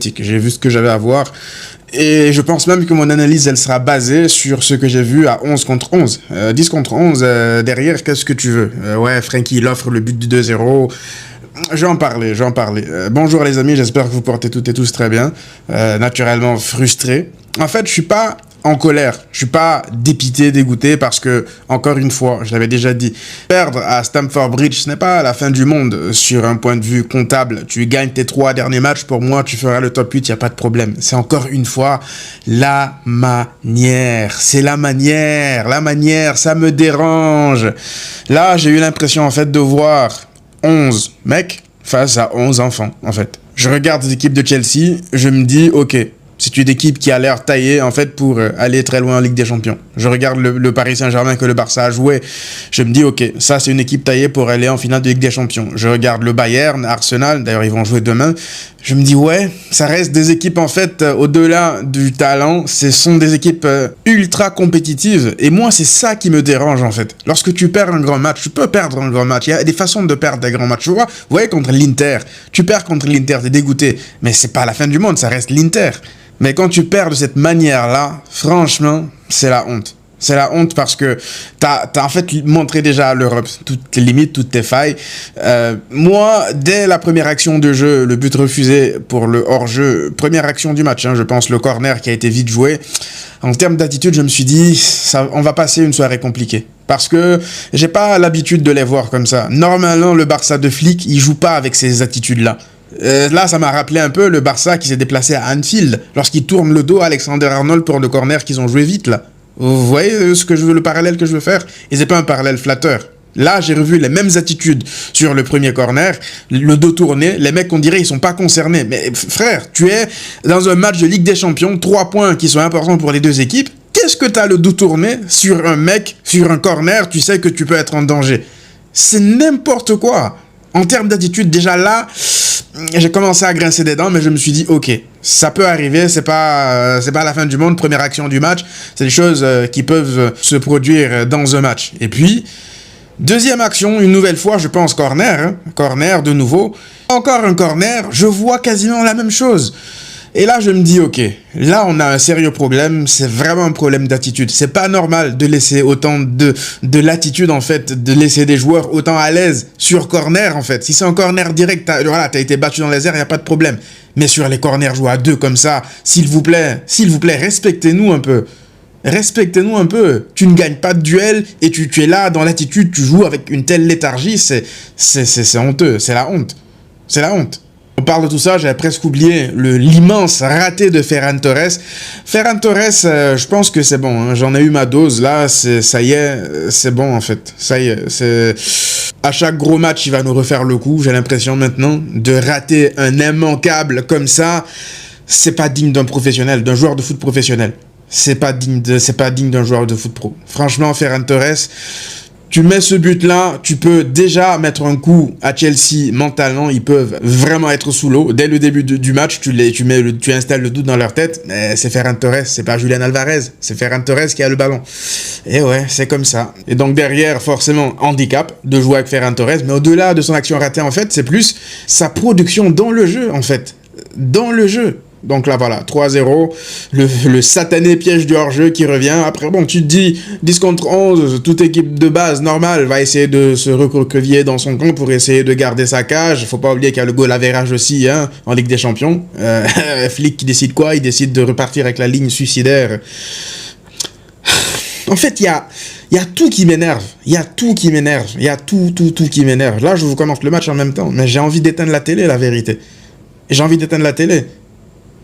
anecdotique. J'ai vu ce que j'avais à voir. Et je pense même que mon analyse, elle sera basée sur ce que j'ai vu à 11 contre 11. 10 contre 11, derrière, qu'est-ce que tu veux? Ouais, Frenkie, il offre le but du 2-0. Je vais en parler. Bonjour les amis, j'espère que vous portez toutes et tous très bien. Naturellement frustré. En fait, je suis pas en colère. Je suis pas dépité, dégoûté parce que, encore une fois, je l'avais déjà dit, perdre à Stamford Bridge, ce n'est pas la fin du monde sur un point de vue comptable. Tu gagnes tes 3 derniers matchs, pour moi, tu feras le top 8, il n'y a pas de problème. C'est encore une fois la manière. C'est la manière. La manière, ça me dérange. Là, j'ai eu l'impression, en fait, de voir 11 mecs face à 11 enfants, en fait. Je regarde l'équipe de Chelsea, je me dis, ok, c'est une équipe qui a l'air taillée, en fait, pour aller très loin en Ligue des Champions. Je regarde le Paris Saint-Germain que le Barça a joué. Je me dis, ok, ça, c'est une équipe taillée pour aller en finale de Ligue des Champions. Je regarde le Bayern, Arsenal, d'ailleurs, ils vont jouer demain. Je me dis, ouais, ça reste des équipes, en fait, au-delà du talent. Ce sont des équipes ultra compétitives. Et moi, c'est ça qui me dérange, en fait. Lorsque tu perds un grand match, tu peux perdre un grand match. Il y a des façons de perdre des grands matchs. Tu vois, vous voyez, contre l'Inter, tu perds contre l'Inter, t'es dégoûté. Mais c'est pas la fin du monde, ça reste l'Inter. Mais quand tu perds de cette manière-là, franchement, c'est la honte. C'est la honte parce que t'as en fait montré déjà à l'Europe toutes tes limites, toutes tes failles. Moi, dès la première action de jeu, le but refusé pour le hors-jeu, première action du match, je pense, le corner qui a été vite joué. En termes d'attitude, je me suis dit, on va passer une soirée compliquée. Parce que j'ai pas l'habitude de les voir comme ça. Normalement, le Barça de Flick, il joue pas avec ces attitudes-là. Là, ça m'a rappelé un peu le Barça qui s'est déplacé à Anfield lorsqu'il tourne le dos à Alexander-Arnold pour le corner qu'ils ont joué vite, là. Vous voyez le parallèle que je veux faire? Et c'est pas un parallèle flatteur. Là, j'ai revu les mêmes attitudes sur le premier corner, le dos tourné, les mecs, on dirait, ils sont pas concernés. Mais frère, tu es dans un match de Ligue des Champions, 3 points qui sont importants pour les deux équipes. Qu'est-ce que t'as le dos tourné sur un mec, sur un corner, tu sais que tu peux être en danger? C'est n'importe quoi. En termes d'attitude, déjà là, j'ai commencé à grincer des dents, mais je me suis dit, ok, ça peut arriver, c'est pas la fin du monde, première action du match, c'est des choses qui peuvent se produire dans un match. Et puis, deuxième action, une nouvelle fois, je pense corner, corner de nouveau, encore un corner, je vois quasiment la même chose. Et là, je me dis, ok, là, on a un sérieux problème, c'est vraiment un problème d'attitude. C'est pas normal de laisser autant de latitude, en fait, de laisser des joueurs autant à l'aise sur corner, en fait. Si c'est un corner direct, t'as été battu dans les airs, y a pas de problème. Mais sur les corners, jouer à 2 comme ça, s'il vous plaît, respectez-nous un peu. Respectez-nous un peu. Tu ne gagnes pas de duel et tu es là dans l'attitude, tu joues avec une telle léthargie, c'est honteux, c'est la honte. C'est la honte. On parle de tout ça, j'avais presque oublié l'immense raté de Ferran Torres. Ferran Torres, je pense que c'est bon, j'en ai eu ma dose, là, ça y est, c'est bon en fait. Ça y est, à chaque gros match, il va nous refaire le coup, j'ai l'impression maintenant, de rater un immanquable comme ça, c'est pas digne d'un professionnel, d'un joueur de foot professionnel. C'est pas digne d'un joueur de foot pro. Franchement, Ferran Torres, tu mets ce but-là, tu peux déjà mettre un coup à Chelsea mentalement, ils peuvent vraiment être sous l'eau. Dès le début du match, tu installes le doute dans leur tête, mais c'est Ferran Torres, c'est pas Julian Alvarez, c'est Ferran Torres qui a le ballon. Et ouais, c'est comme ça. Et donc derrière, forcément, handicap de jouer avec Ferran Torres, mais au-delà de son action ratée, en fait, c'est plus sa production dans le jeu, en fait. Dans le jeu. Donc là, voilà, 3-0, le satané piège du hors-jeu qui revient. Après, bon, tu te dis, 10 contre 11, toute équipe de base normale va essayer de se recroqueviller dans son camp pour essayer de garder sa cage. Faut pas oublier qu'il y a le goal average aussi, en Ligue des Champions. Flick qui décide quoi? Il décide de repartir avec la ligne suicidaire. En fait, il y a tout qui m'énerve. Il y a tout qui m'énerve. Il y a tout qui m'énerve. Là, je vous commence le match en même temps, mais j'ai envie d'éteindre la télé, la vérité. J'ai envie d'éteindre la télé.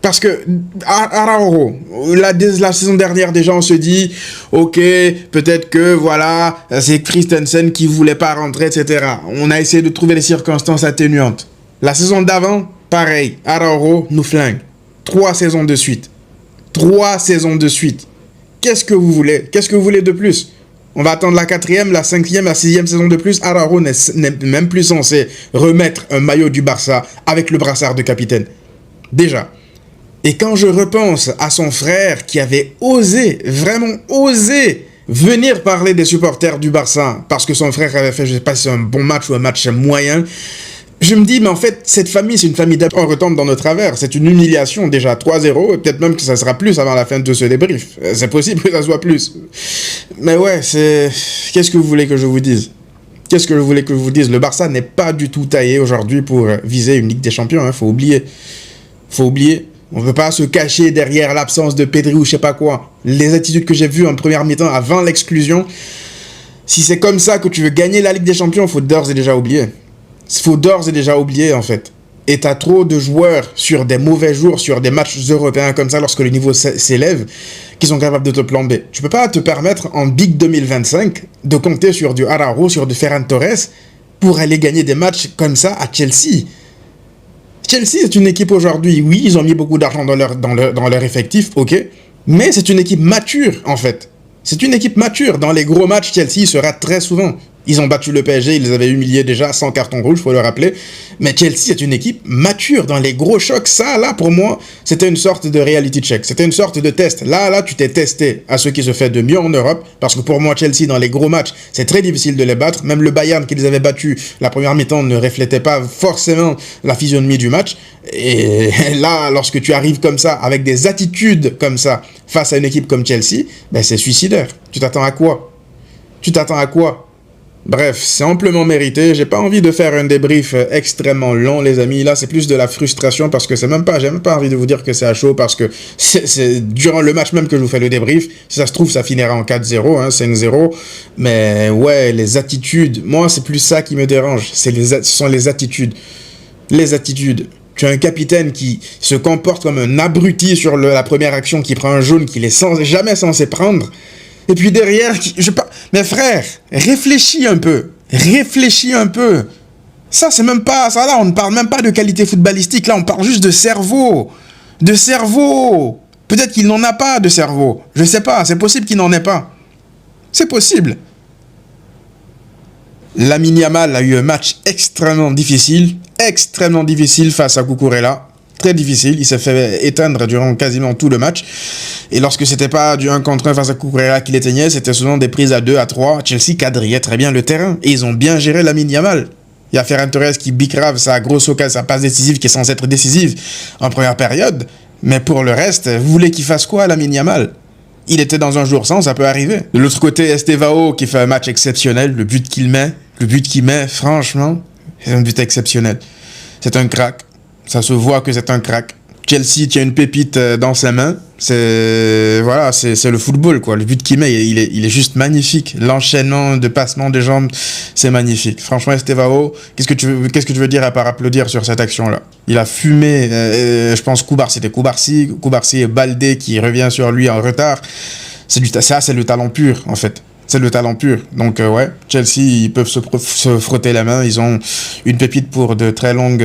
Parce que, Araujo, la saison dernière, déjà, on se dit, ok, peut-être que, voilà, c'est Christensen qui voulait pas rentrer, etc. On a essayé de trouver les circonstances atténuantes. La saison d'avant, pareil, Araujo nous flingue. 3 saisons de suite. 3 saisons de suite. Qu'est-ce que vous voulez? Qu'est-ce que vous voulez de plus? On va attendre la 4e, la 5e, la 6e saison de plus. Araujo n'est même plus censé remettre un maillot du Barça avec le brassard de capitaine. Déjà. Et quand je repense à son frère qui avait osé, vraiment osé, venir parler des supporters du Barça, parce que son frère avait fait, je ne sais pas si c'est un bon match ou un match moyen, Je me dis, mais en fait, cette famille, c'est une famille on retombe dans nos travers. C'est une humiliation déjà 3-0, et peut-être même que ça sera plus avant la fin de ce débrief. C'est possible que ça soit plus. Mais ouais, qu'est-ce que vous voulez que je vous dise? Qu'est-ce que je voulais que je vous dise? Le Barça n'est pas du tout taillé aujourd'hui pour viser une Ligue des Champions, hein. Faut oublier. Faut oublier. On ne peut pas se cacher derrière l'absence de Pedri ou je sais pas quoi. Les attitudes que j'ai vues en première mi-temps avant l'exclusion, si c'est comme ça que tu veux gagner la Ligue des Champions, il faut d'ores et déjà oublier. Il faut d'ores et déjà oublier, en fait. Et t'as trop de joueurs sur des mauvais jours, sur des matchs européens comme ça, lorsque le niveau s'élève, qui sont capables de te plomber. Tu peux pas te permettre, en Big 2025, de compter sur du Araujo, sur du Ferran Torres, pour aller gagner des matchs comme ça à Chelsea. Chelsea, c'est une équipe aujourd'hui, oui, ils ont mis beaucoup d'argent dans leur effectif, ok, mais c'est une équipe mature, en fait. C'est une équipe mature. Dans les gros matchs, Chelsea sera très souvent. Ils ont battu le PSG, ils les avaient humiliés déjà sans carton rouge, faut le rappeler. Mais Chelsea est une équipe mature dans les gros chocs. Ça, là, pour moi, c'était une sorte de reality check. C'était une sorte de test. Là, tu t'es testé à ce qui se fait de mieux en Europe. Parce que pour moi, Chelsea, dans les gros matchs, c'est très difficile de les battre. Même le Bayern qui les avait battus la première mi-temps ne reflétait pas forcément la physionomie du match. Et là, lorsque tu arrives comme ça, avec des attitudes comme ça, face à une équipe comme Chelsea, ben c'est suicidaire. Tu t'attends à quoi? Tu t'attends à quoi? Bref, c'est amplement mérité. J'ai pas envie de faire un débrief extrêmement long, les amis. Là, c'est plus de la frustration parce que j'ai même pas envie de vous dire que c'est à chaud parce que c'est durant le match même que je vous fais le débrief. Si ça se trouve, ça finira en 4-0, hein, 5-0. Mais ouais, les attitudes. Moi, c'est plus ça qui me dérange. Ce sont les attitudes. Les attitudes. Tu as un capitaine qui se comporte comme un abruti sur la première action, qui prend un jaune qu'il est jamais censé prendre. Et puis derrière, mais frère, réfléchis un peu. Réfléchis un peu. Ça, c'est même pas... Ça, là, on ne parle même pas de qualité footballistique. Là, on parle juste de cerveau. De cerveau. Peut-être qu'il n'en a pas de cerveau. Je sais pas. C'est possible qu'il n'en ait pas. C'est possible. Lamine Yamal a eu un match extrêmement difficile face à Cucurella. Très difficile, il s'est fait éteindre durant quasiment tout le match. Et lorsque c'était pas du 1 contre 1 face à Cucurella qui l'éteignait, c'était souvent des prises à 2, à 3. Chelsea quadrillait très bien le terrain. Et ils ont bien géré Lamine Yamal. Il y a Ferran Torres qui bicrave sa grosse occasion, sa passe décisive qui est censée être décisive en première période. Mais pour le reste, vous voulez qu'il fasse quoi, Lamine Yamal? Il était dans un jour sans, ça peut arriver. De l'autre côté, Estevao qui fait un match exceptionnel. Le but qu'il met, franchement, c'est un but exceptionnel. C'est un crack. Ça se voit que c'est un crack. Chelsea tient une pépite dans ses mains. C'est le football, quoi. Le but qu'il met, il est juste magnifique. L'enchaînement de passement de jambes, c'est magnifique. Franchement, Estevao, qu'est-ce que tu veux dire à part applaudir sur cette action-là? Il a fumé, je pense, Koubarsi et Baldé qui revient sur lui en retard. C'est le talent pur, en fait. C'est le talent pur. Donc, ouais, Chelsea, ils peuvent se frotter la main. Ils ont une pépite pour de très longues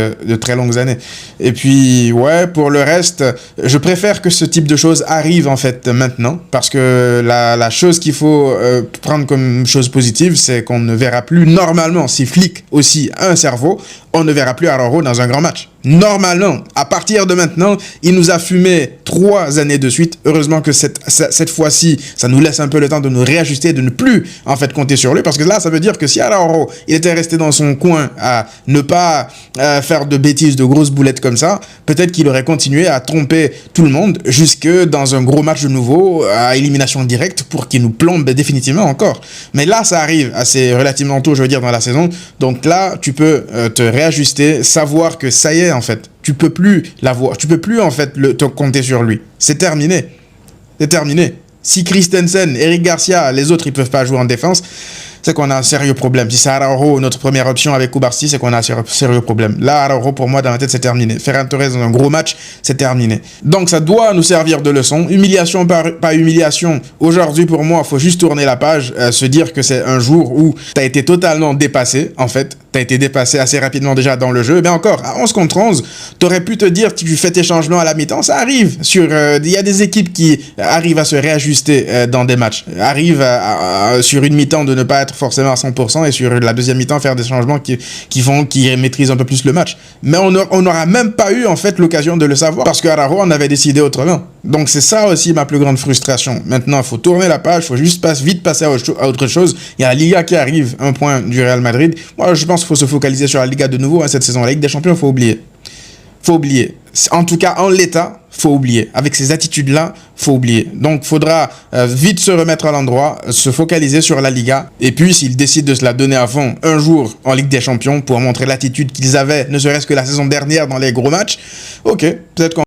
années. Et puis, ouais, pour le reste, je préfère que ce type de choses arrive, en fait, maintenant. Parce que la chose qu'il faut prendre comme chose positive, c'est qu'on ne verra plus, normalement, si Flick aussi a un cerveau, on ne verra plus Araujo dans un grand match. Normalement, à partir de maintenant, il nous a fumé 3 années de suite. Heureusement que cette fois-ci, ça nous laisse un peu le temps de nous réajuster, de ne plus en fait compter sur lui. Parce que là, ça veut dire que si Araujo, il était resté dans son coin à ne pas faire de bêtises, de grosses boulettes comme ça, peut-être qu'il aurait continué à tromper tout le monde jusque dans un gros match de nouveau, à élimination directe, pour qu'il nous plombe définitivement encore. Mais là, ça arrive assez relativement tôt, je veux dire, dans la saison. Donc là, tu peux te réajuster, savoir que ça y est, en fait, tu peux plus l'avoir, tu peux plus en fait te compter sur lui. C'est terminé. C'est terminé. Si Christensen, Eric Garcia, les autres, ils peuvent pas jouer en défense, c'est qu'on a un sérieux problème. Si c'est Araujo, notre première option avec Koubarsi, c'est qu'on a un sérieux problème. Là, Araujo, pour moi, dans ma tête, c'est terminé. Ferran Torres dans un gros match, c'est terminé. Donc, ça doit nous servir de leçon. Humiliation par humiliation. Aujourd'hui, pour moi, il faut juste tourner la page, se dire que c'est un jour où tu as été totalement dépassé, en fait. Tu as été dépassé assez rapidement déjà dans le jeu. Mais encore, à 11 contre 11, tu aurais pu te dire que tu fais tes changements à la mi-temps. Ça arrive. Il y a des équipes qui arrivent à se réajuster dans des matchs. Arrivent sur une mi-temps de ne pas être forcément à 100% et sur la deuxième mi-temps faire des changements qui font qu'ils maîtrisent un peu plus le match. Mais on n'aura même pas eu en fait l'occasion de le savoir parce qu'Araujo on avait décidé autrement. Donc c'est ça aussi ma plus grande frustration. Maintenant, il faut tourner la page, il faut juste vite passer à autre chose. Il y a la Liga qui arrive, un point du Real Madrid. Moi, je pense qu'il faut se focaliser sur la Liga de nouveau cette saison. La Ligue des Champions, il faut oublier. Faut oublier. En tout cas, en l'état, faut oublier. Avec ces attitudes-là, faut oublier. Donc, faudra vite se remettre à l'endroit, se focaliser sur la Liga. Et puis, s'ils décident de se la donner à fond un jour en Ligue des Champions pour montrer l'attitude qu'ils avaient, ne serait-ce que la saison dernière dans les gros matchs, ok, peut-être qu'on